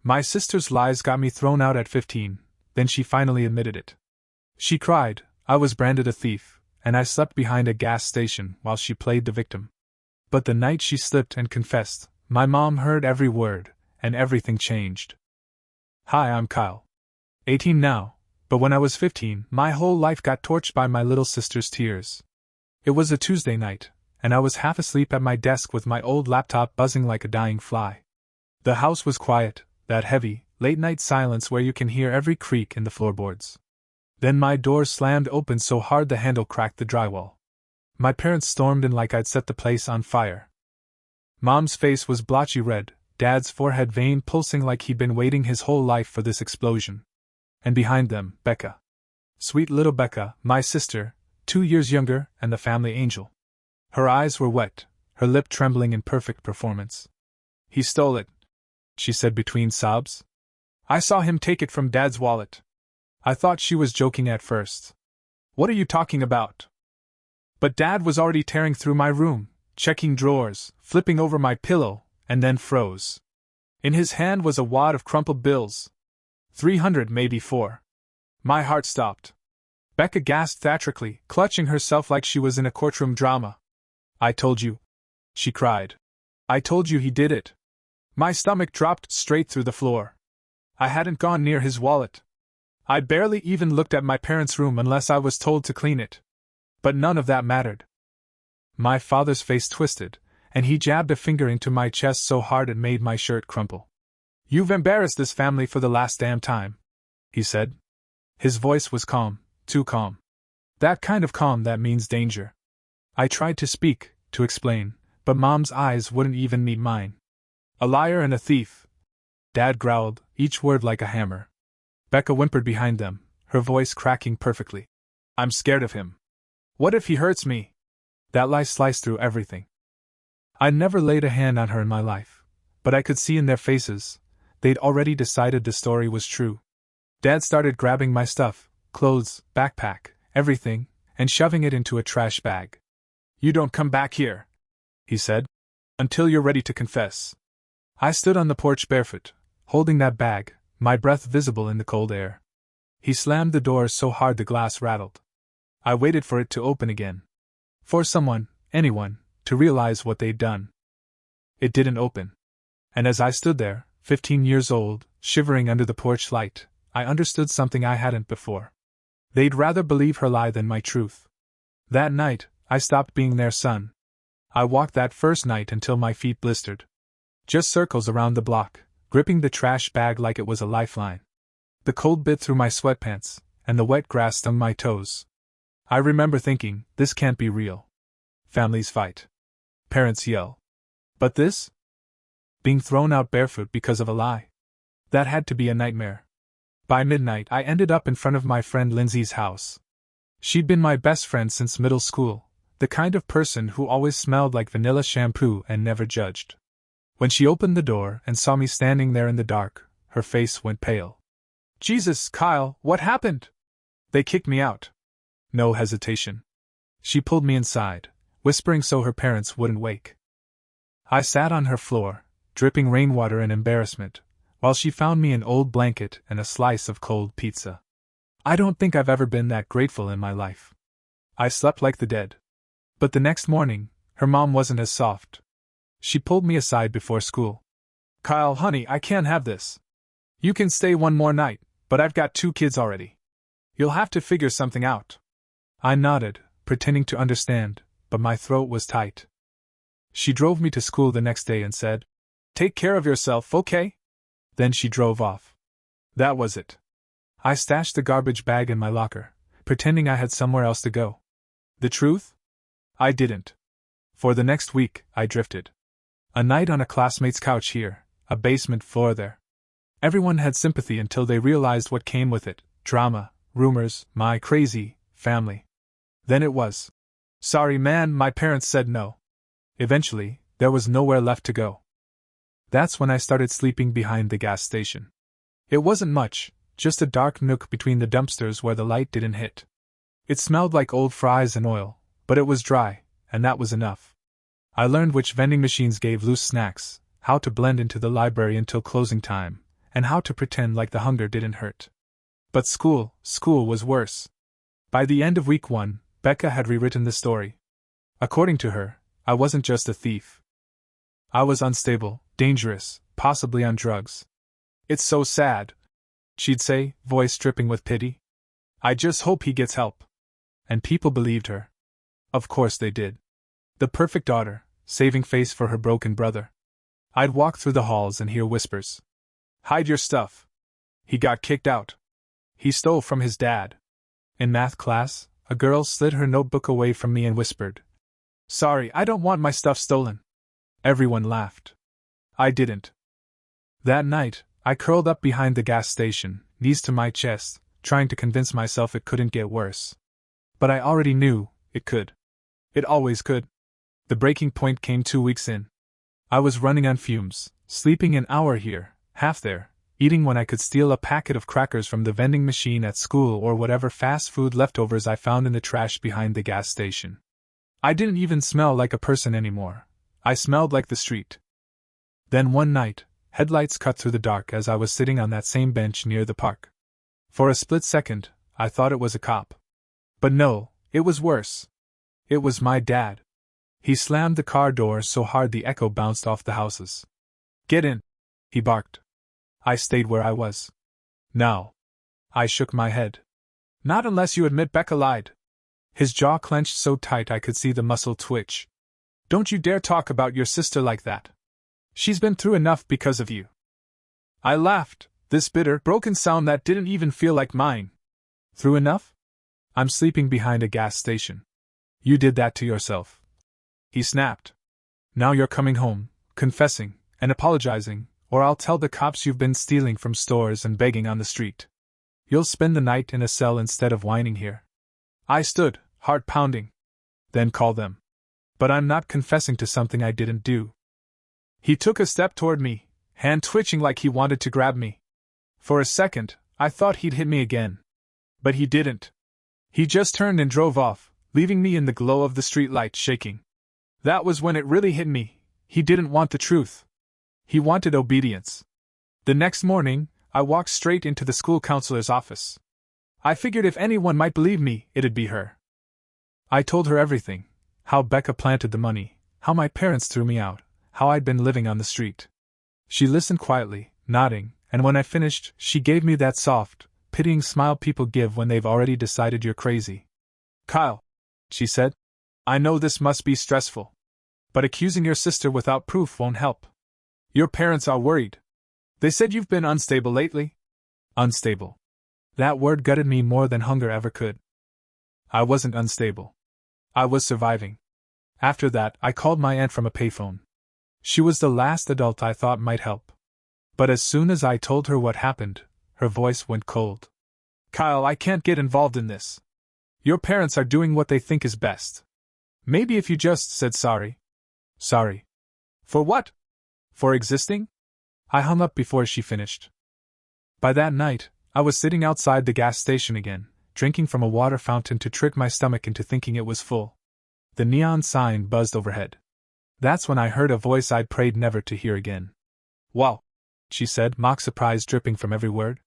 My sister's lies got me thrown out at 15, then she finally admitted it. She cried, I was branded a thief, and I slept behind a gas station while she played the victim. But the night she slipped and confessed, my mom heard every word, and everything changed. Hi, I'm Kyle. 18 now, but when I was 15, my whole life got torched by my little sister's tears. It was a Tuesday night, and I was half asleep at my desk with my old laptop buzzing like a dying fly. The house was quiet, that heavy, late-night silence where you can hear every creak in the floorboards. Then my door slammed open so hard the handle cracked the drywall. My parents stormed in like I'd set the place on fire. Mom's face was blotchy red, Dad's forehead vein pulsing like he'd been waiting his whole life for this explosion. And behind them, Becca. Sweet little Becca, my sister, 2 years younger, and the family angel. Her eyes were wet, her lip trembling in perfect performance. He stole it, she said between sobs. I saw him take it from Dad's wallet. I thought she was joking at first. What are you talking about? But Dad was already tearing through my room, checking drawers, flipping over my pillow, and then froze. In his hand was a wad of crumpled bills. 300, maybe 4. My heart stopped. Becca gasped theatrically, clutching herself like she was in a courtroom drama. I told you, she cried. I told you he did it. My stomach dropped straight through the floor. I hadn't gone near his wallet. I barely even looked at my parents' room unless I was told to clean it. But none of that mattered. My father's face twisted, and he jabbed a finger into my chest so hard it made my shirt crumple. You've embarrassed this family for the last damn time, he said. His voice was calm, too calm. That kind of calm that means danger. I tried to speak, to explain, but Mom's eyes wouldn't even meet mine. A liar and a thief, Dad growled, each word like a hammer. Becca whimpered behind them, her voice cracking perfectly. I'm scared of him. What if he hurts me? That lie sliced through everything. I'd never laid a hand on her in my life, but I could see in their faces, they'd already decided the story was true. Dad started grabbing my stuff, clothes, backpack, everything, and shoving it into a trash bag. You don't come back here, he said, until you're ready to confess. I stood on the porch barefoot, holding that bag, my breath visible in the cold air. He slammed the door so hard the glass rattled. I waited for it to open again. For someone, anyone, to realize what they'd done. It didn't open. And as I stood there, 15 years old, shivering under the porch light, I understood something I hadn't before. They'd rather believe her lie than my truth. That night, I stopped being their son. I walked that first night until my feet blistered. Just circles around the block, gripping the trash bag like it was a lifeline. The cold bit through my sweatpants, and the wet grass stung my toes. I remember thinking, this can't be real. Families fight. Parents yell. But this? Being thrown out barefoot because of a lie. That had to be a nightmare. By midnight, I ended up in front of my friend Lindsay's house. She'd been my best friend since middle school, the kind of person who always smelled like vanilla shampoo and never judged. When she opened the door and saw me standing there in the dark, her face went pale. Jesus, Kyle, what happened? They kicked me out. No hesitation. She pulled me inside, whispering so her parents wouldn't wake. I sat on her floor, dripping rainwater and embarrassment, while she found me an old blanket and a slice of cold pizza. I don't think I've ever been that grateful in my life. I slept like the dead. But the next morning, her mom wasn't as soft. She pulled me aside before school. Kyle, honey, I can't have this. You can stay one more night, but I've got 2 kids already. You'll have to figure something out. I nodded, pretending to understand, but my throat was tight. She drove me to school the next day and said, Take care of yourself, okay? Then she drove off. That was it. I stashed the garbage bag in my locker, pretending I had somewhere else to go. The truth? I didn't. For the next week, I drifted. A night on a classmate's couch here, a basement floor there. Everyone had sympathy until they realized what came with it: drama, rumors, my crazy family. Then it was. Sorry, man, my parents said no. Eventually, there was nowhere left to go. That's when I started sleeping behind the gas station. It wasn't much, just a dark nook between the dumpsters where the light didn't hit. It smelled like old fries and oil, but it was dry, and that was enough. I learned which vending machines gave loose snacks, how to blend into the library until closing time, and how to pretend like the hunger didn't hurt. But school was worse. By the end of week 1, Becca had rewritten the story. According to her, I wasn't just a thief. I was unstable, dangerous, possibly on drugs. "It's so sad," she'd say, voice dripping with pity. "I just hope he gets help." And people believed her. Of course they did. The perfect daughter, saving face for her broken brother. I'd walk through the halls and hear whispers. "Hide your stuff. He got kicked out. He stole from his dad." In math class, a girl slid her notebook away from me and whispered, "Sorry, I don't want my stuff stolen." Everyone laughed. I didn't. That night, I curled up behind the gas station, knees to my chest, trying to convince myself it couldn't get worse. But I already knew it could. It always could. The breaking point came 2 weeks in. I was running on fumes, sleeping an hour here, half there, eating when I could steal a packet of crackers from the vending machine at school or whatever fast food leftovers I found in the trash behind the gas station. I didn't even smell like a person anymore. I smelled like the street. Then one night, headlights cut through the dark as I was sitting on that same bench near the park. For a split second, I thought it was a cop. But no, it was worse. It was my dad. He slammed the car door so hard the echo bounced off the houses. "Get in," he barked. I stayed where I was. "No." I shook my head. "Not unless you admit Becca lied." His jaw clenched so tight I could see the muscle twitch. "Don't you dare talk about your sister like that. She's been through enough because of you." I laughed, this bitter, broken sound that didn't even feel like mine. "Through enough? I'm sleeping behind a gas station. You did that to yourself," he snapped. "Now you're coming home, confessing, and apologizing, or I'll tell the cops you've been stealing from stores and begging on the street. You'll spend the night in a cell instead of whining here." I stood, heart pounding. "Then call them. But I'm not confessing to something I didn't do." He took a step toward me, hand twitching like he wanted to grab me. For a second, I thought he'd hit me again. But he didn't. He just turned and drove off, leaving me in the glow of the streetlight shaking. That was when it really hit me. He didn't want the truth. He wanted obedience. The next morning, I walked straight into the school counselor's office. I figured if anyone might believe me, it'd be her. I told her everything. How Becca planted the money, how my parents threw me out, how I'd been living on the street. She listened quietly, nodding, and when I finished, she gave me that soft, pitying smile people give when they've already decided you're crazy. "Kyle," she said, "I know this must be stressful. But accusing your sister without proof won't help. Your parents are worried. They said you've been unstable lately." Unstable. That word gutted me more than hunger ever could. I wasn't unstable. I was surviving. After that, I called my aunt from a payphone. She was the last adult I thought might help. But as soon as I told her what happened, her voice went cold. "Kyle, I can't get involved in this. Your parents are doing what they think is best. Maybe if you just said sorry." "Sorry? For what? For existing?" I hung up before she finished. By that night, I was sitting outside the gas station again, drinking from a water fountain to trick my stomach into thinking it was full. The neon sign buzzed overhead. That's when I heard a voice I'd prayed never to hear again. "Wow," she said, mock surprise dripping from every word.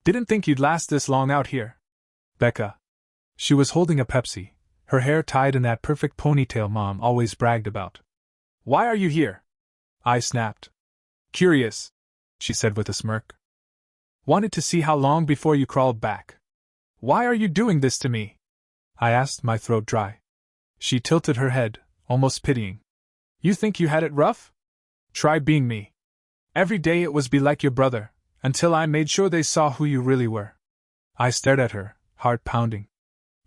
"Didn't think you'd last this long out here." Becca. She was holding a Pepsi, her hair tied in that perfect ponytail Mom always bragged about. "Why are you here?" I snapped. "Curious," she said with a smirk. "Wanted to see how long before you crawled back." "Why are you doing this to me?" I asked, my throat dry. She tilted her head, almost pitying. "You think you had it rough? Try being me. Every day it was be like your brother, until I made sure they saw who you really were." I stared at her, heart pounding.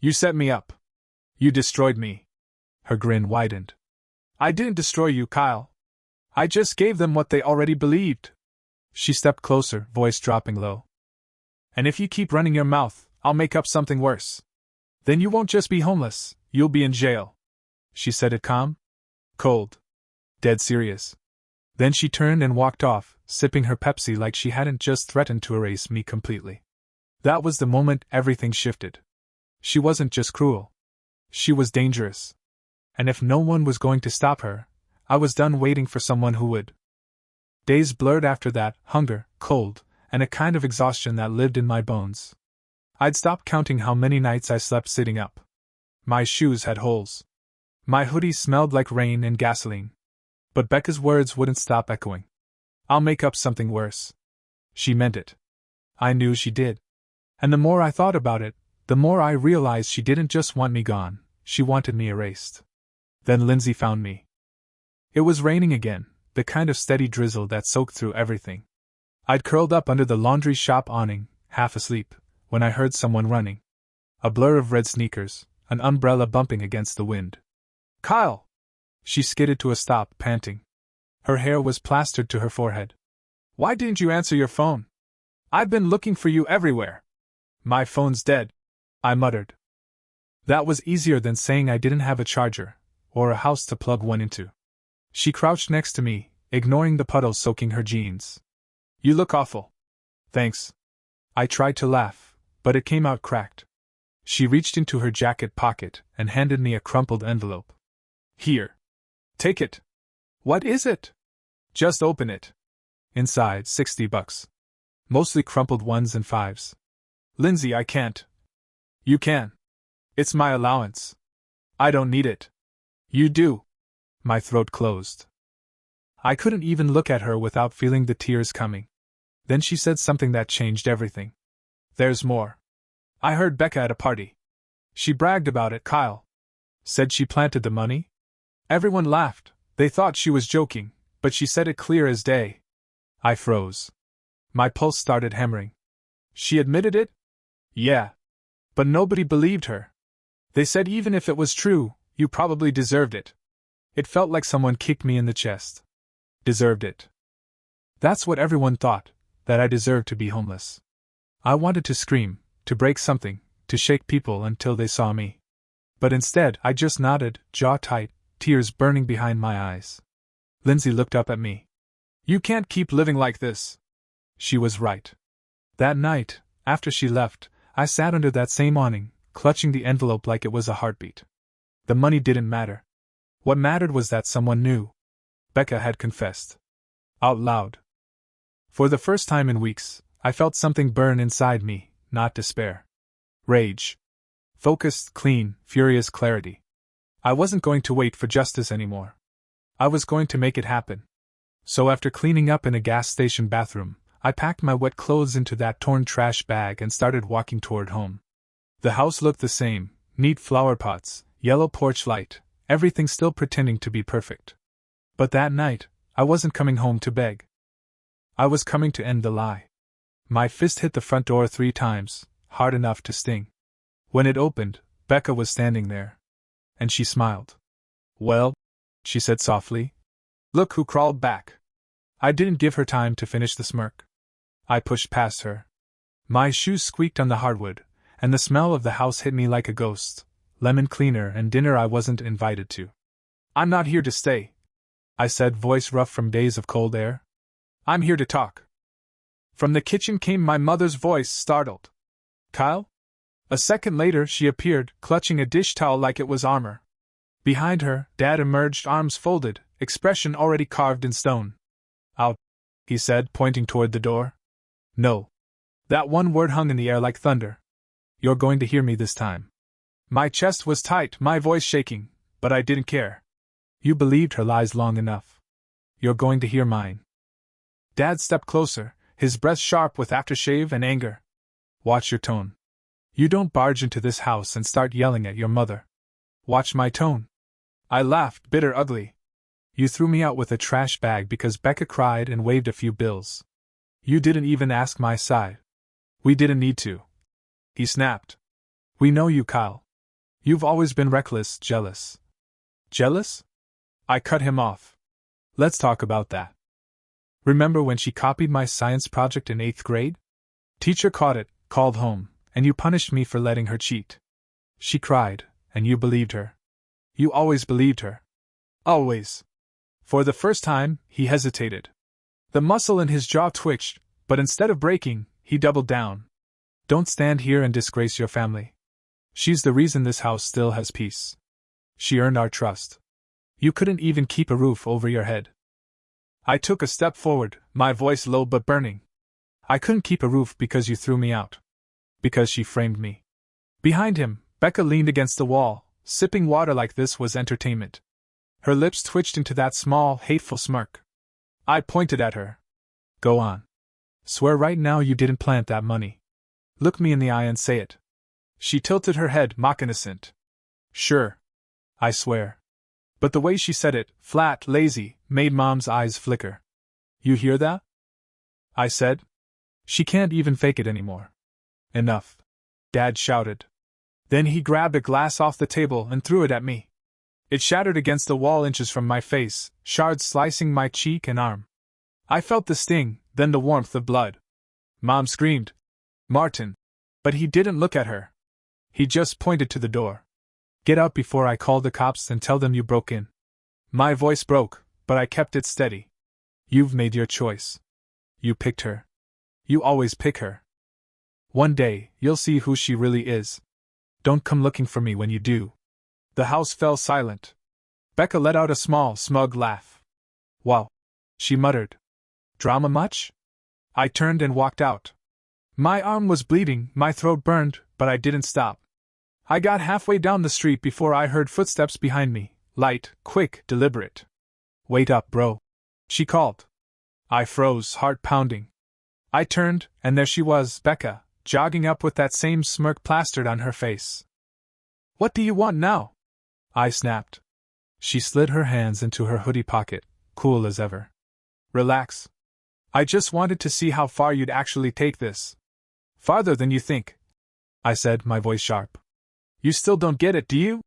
"You set me up. You destroyed me." Her grin widened. "I didn't destroy you, Kyle. I just gave them what they already believed." She stepped closer, voice dropping low. "And if you keep running your mouth, I'll make up something worse. Then you won't just be homeless, you'll be in jail." She said it calm, cold, dead serious. Then she turned and walked off, sipping her Pepsi like she hadn't just threatened to erase me completely. That was the moment everything shifted. She wasn't just cruel. She was dangerous. And if no one was going to stop her, I was done waiting for someone who would. Days blurred after that, hunger, cold, and a kind of exhaustion that lived in my bones. I'd stopped counting how many nights I slept sitting up. My shoes had holes. My hoodie smelled like rain and gasoline. But Becca's words wouldn't stop echoing. "I'll make up something worse." She meant it. I knew she did. And the more I thought about it, the more I realized she didn't just want me gone, she wanted me erased. Then Lindsay found me. It was raining again, the kind of steady drizzle that soaked through everything. I'd curled up under the laundry shop awning, half asleep, when I heard someone running. A blur of red sneakers, an umbrella bumping against the wind. "Kyle!" She skidded to a stop, panting. Her hair was plastered to her forehead. "Why didn't you answer your phone? I've been looking for you everywhere." "My phone's dead," I muttered. That was easier than saying I didn't have a charger, or a house to plug one into. She crouched next to me, ignoring the puddles soaking her jeans. "You look awful." "Thanks." I tried to laugh, but it came out cracked. She reached into her jacket pocket and handed me a crumpled envelope. "Here. Take it." "What is it?" "Just open it." Inside, $60. Mostly crumpled ones and fives. "Lindsay, I can't." "You can. It's my allowance." "I don't need it." "You do." My throat closed. I couldn't even look at her without feeling the tears coming. Then she said something that changed everything. "There's more. I heard Becca at a party. She bragged about it, Kyle. Said she planted the money." Everyone laughed. They thought she was joking, but she said it clear as day. I froze. My pulse started hammering. "She admitted it?" "Yeah. But nobody believed her. They said even if it was true, you probably deserved it." It felt like someone kicked me in the chest. Deserved it. That's what everyone thought, that I deserved to be homeless. I wanted to scream, to break something, to shake people until they saw me. But instead, I just nodded, jaw tight, tears burning behind my eyes. Lindsay looked up at me. "You can't keep living like this." She was right. That night, after she left, I sat under that same awning, clutching the envelope like it was a heartbeat. The money didn't matter. What mattered was that someone knew. Becca had confessed. Out loud. For the first time in weeks, I felt something burn inside me, not despair. Rage. Focused, clean, furious clarity. I wasn't going to wait for justice anymore. I was going to make it happen. So after cleaning up in a gas station bathroom, I packed my wet clothes into that torn trash bag and started walking toward home. The house looked the same, neat flower pots, yellow porch light, everything still pretending to be perfect. But that night, I wasn't coming home to beg. I was coming to end the lie. My fist hit the front door 3 times, hard enough to sting. When it opened, Becca was standing there. And she smiled. "Well," she said softly. "Look who crawled back." I didn't give her time to finish the smirk. I pushed past her. My shoes squeaked on the hardwood, and the smell of the house hit me like a ghost. Lemon cleaner and dinner I wasn't invited to. "I'm not here to stay," I said, voice rough from days of cold air. "I'm here to talk." From the kitchen came my mother's voice, startled. "Kyle?" A second later she appeared, clutching a dish towel like it was armor. Behind her, Dad emerged, arms folded, expression already carved in stone. "Out," he said, pointing toward the door. "No." That one word hung in the air like thunder. "You're going to hear me this time." My chest was tight, my voice shaking, but I didn't care. You believed her lies long enough. You're going to hear mine. Dad stepped closer, his breath sharp with aftershave and anger. "Watch your tone. You don't barge into this house and start yelling at your mother." "Watch my tone." I laughed, bitter, ugly. "You threw me out with a trash bag because Becca cried and waved a few bills. You didn't even ask my side. We didn't need to." He snapped. "We know you, Kyle. You've always been reckless, jealous." "Jealous?" I cut him off. "Let's talk about that. Remember when she copied my science project in 8th grade? Teacher caught it, called home, and you punished me for letting her cheat. She cried, and you believed her. You always believed her." "Always." For the first time, he hesitated. The muscle in his jaw twitched, but instead of breaking, he doubled down. "Don't stand here and disgrace your family. She's the reason this house still has peace. She earned our trust. You couldn't even keep a roof over your head." I took a step forward, my voice low but burning. I couldn't keep a roof because you threw me out. Because she framed me. Behind him, Becca leaned against the wall, sipping water like this was entertainment. Her lips twitched into that small, hateful smirk. I pointed at her. Go on. Swear right now you didn't plant that money. Look me in the eye and say it. She tilted her head, mock innocent. Sure. I swear. But the way she said it, flat, lazy, made Mom's eyes flicker. You hear that? I said. She can't even fake it anymore. Enough. Dad shouted. Then he grabbed a glass off the table and threw it at me. It shattered against the wall inches from my face, shards slicing my cheek and arm. I felt the sting, then the warmth of blood. Mom screamed. Martin. But he didn't look at her. He just pointed to the door. Get out before I call the cops and tell them you broke in. My voice broke, but I kept it steady. You've made your choice. You picked her. You always pick her. One day, you'll see who she really is. Don't come looking for me when you do. The house fell silent. Becca let out a small, smug laugh. Wow. She muttered. Drama much? I turned and walked out. My arm was bleeding, my throat burned, but I didn't stop. I got halfway down the street before I heard footsteps behind me, light, quick, deliberate. Wait up, bro. She called. I froze, heart pounding. I turned, and there she was, Becca, jogging up with that same smirk plastered on her face. What do you want now? I snapped. She slid her hands into her hoodie pocket, cool as ever. Relax. I just wanted to see how far you'd actually take this. Farther than you think, I said, my voice sharp. You still don't get it, do you?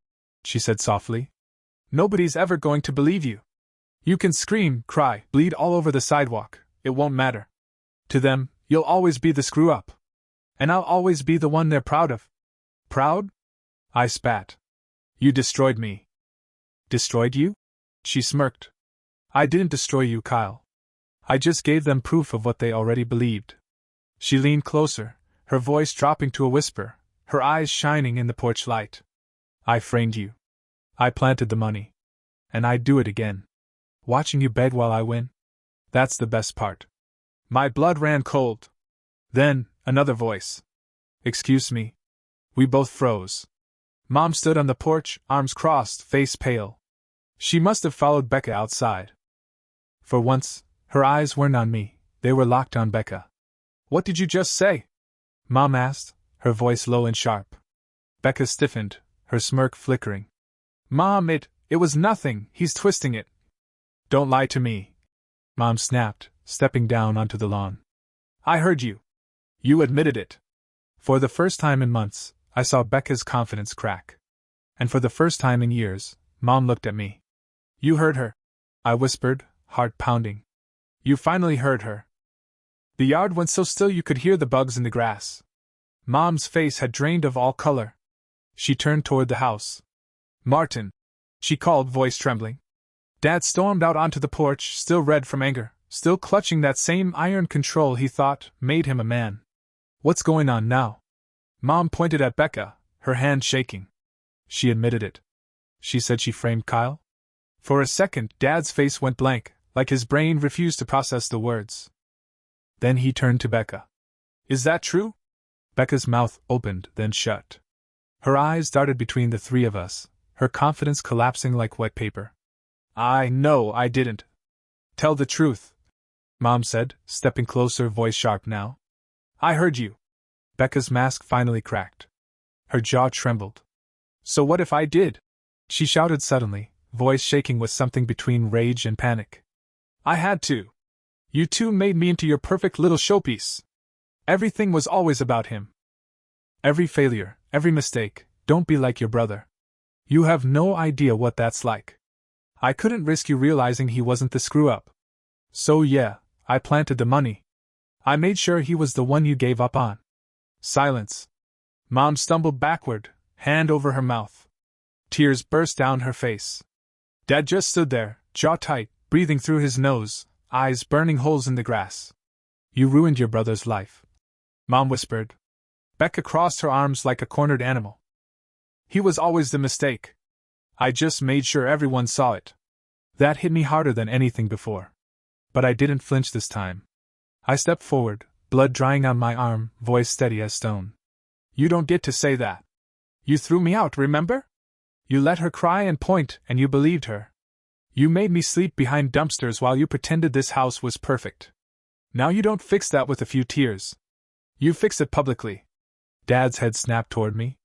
She said softly. Nobody's ever going to believe you. You can scream, cry, bleed all over the sidewalk, it won't matter. To them, you'll always be the screw-up. And I'll always be the one they're proud of. Proud? I spat. You destroyed me. Destroyed you? She smirked. I didn't destroy you, Kyle. I just gave them proof of what they already believed. She leaned closer, her voice dropping to a whisper, her eyes shining in the porch light. I framed you. I planted the money. And I'd do it again. Watching you beg while I win? That's the best part. My blood ran cold. Then, another voice. Excuse me. We both froze. Mom stood on the porch, arms crossed, face pale. She must have followed Becca outside. For once, her eyes weren't on me, they were locked on Becca. What did you just say? Mom asked, her voice low and sharp. Becca stiffened, her smirk flickering. Mom, it was nothing, he's twisting it. Don't lie to me. Mom snapped, stepping down onto the lawn. I heard you. You admitted it. For the first time in months, I saw Becca's confidence crack. And for the first time in years, Mom looked at me. You heard her, I whispered, heart pounding. You finally heard her. The yard went so still you could hear the bugs in the grass. Mom's face had drained of all color. She turned toward the house. Martin, she called, voice trembling. Dad stormed out onto the porch, still red from anger, still clutching that same iron control he thought made him a man. What's going on now? Mom pointed at Becca, her hand shaking. She admitted it. She said she framed Kyle. For a second, Dad's face went blank, like his brain refused to process the words. Then he turned to Becca. Is that true? Becca's mouth opened, then shut. Her eyes darted between the three of us, her confidence collapsing like wet paper. No, I didn't. Tell the truth, Mom said, stepping closer, voice sharp now. I heard you. Becca's mask finally cracked. Her jaw trembled. So what if I did? She shouted suddenly, voice shaking with something between rage and panic. I had to. You two made me into your perfect little showpiece. Everything was always about him. Every failure, every mistake, don't be like your brother. You have no idea what that's like. I couldn't risk you realizing he wasn't the screw-up. So yeah, I planted the money. I made sure he was the one you gave up on. Silence. Mom stumbled backward, hand over her mouth. Tears burst down her face. Dad just stood there, jaw tight, breathing through his nose, eyes burning holes in the grass. You ruined your brother's life, Mom whispered. Becca crossed her arms like a cornered animal. He was always the mistake. I just made sure everyone saw it. That hit me harder than anything before. But I didn't flinch this time. I stepped forward, blood drying on my arm, voice steady as stone. You don't get to say that. You threw me out, remember? You let her cry and point, and you believed her. You made me sleep behind dumpsters while you pretended this house was perfect. Now you don't fix that with a few tears. You fix it publicly. Dad's head snapped toward me.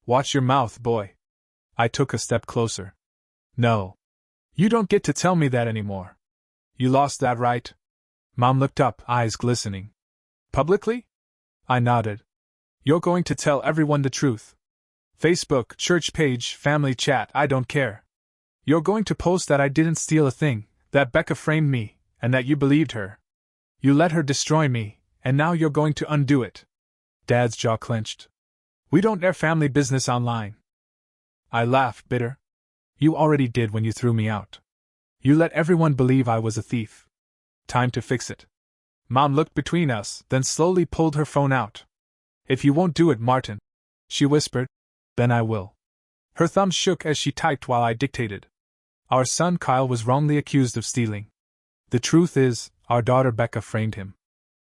Watch your mouth, boy. I took a step closer. No. You don't get to tell me that anymore. You lost that right? Mom looked up, eyes glistening. Publicly? I nodded. You're going to tell everyone the truth. Facebook, church page, family chat, I don't care. You're going to post that I didn't steal a thing, that Becca framed me, and that you believed her. You let her destroy me, and now you're going to undo it. Dad's jaw clenched. We don't air family business online. I laughed, bitter. You already did when you threw me out. You let everyone believe I was a thief. Time to fix it. Mom looked between us, then slowly pulled her phone out. If you won't do it, Martin, she whispered, then I will. Her thumbs shook as she typed while I dictated. Our son Kyle was wrongly accused of stealing. The truth is, our daughter Becca framed him.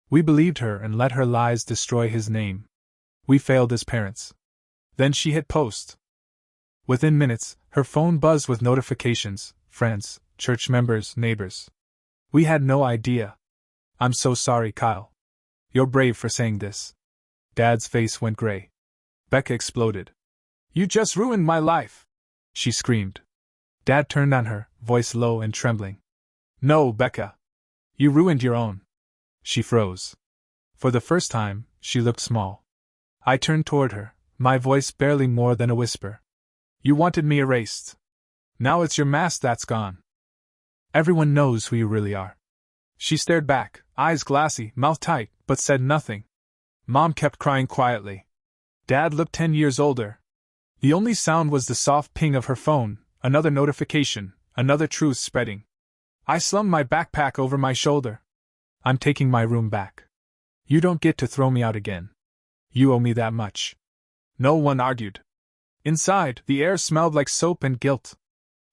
We believed her and let her lies destroy his name. We failed as parents. Then she hit post. Within minutes, her phone buzzed with notifications, friends, church members, neighbors. We had no idea. I'm so sorry, Kyle. You're brave for saying this. Dad's face went gray. Becca exploded. You just ruined my life, she screamed. Dad turned on her, voice low and trembling. No, Becca. You ruined your own. She froze. For the first time, she looked small. I turned toward her, my voice barely more than a whisper. You wanted me erased. Now it's your mask that's gone. Everyone knows who you really are. She stared back, eyes glassy, mouth tight, but said nothing. Mom kept crying quietly. Dad looked 10 years older. The only sound was the soft ping of her phone, another notification, another truth spreading. I slung my backpack over my shoulder. I'm taking my room back. You don't get to throw me out again. You owe me that much. No one argued. Inside, the air smelled like soap and guilt.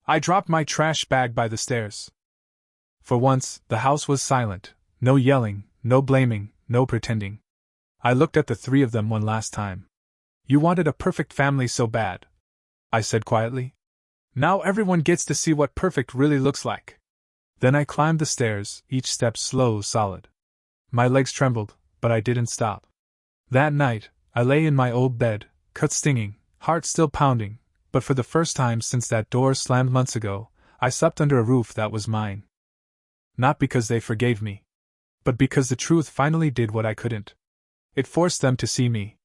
I dropped my trash bag by the stairs. For once, the house was silent. No yelling, no blaming, no pretending. I looked at the three of them one last time. You wanted a perfect family so bad, I said quietly. Now everyone gets to see what perfect really looks like. Then I climbed the stairs, each step slow, solid. My legs trembled, but I didn't stop. That night, I lay in my old bed, cut stinging, heart still pounding, but for the first time since that door slammed months ago, I slept under a roof that was mine. Not because they forgave me, but because the truth finally did what I couldn't. It forced them to see me,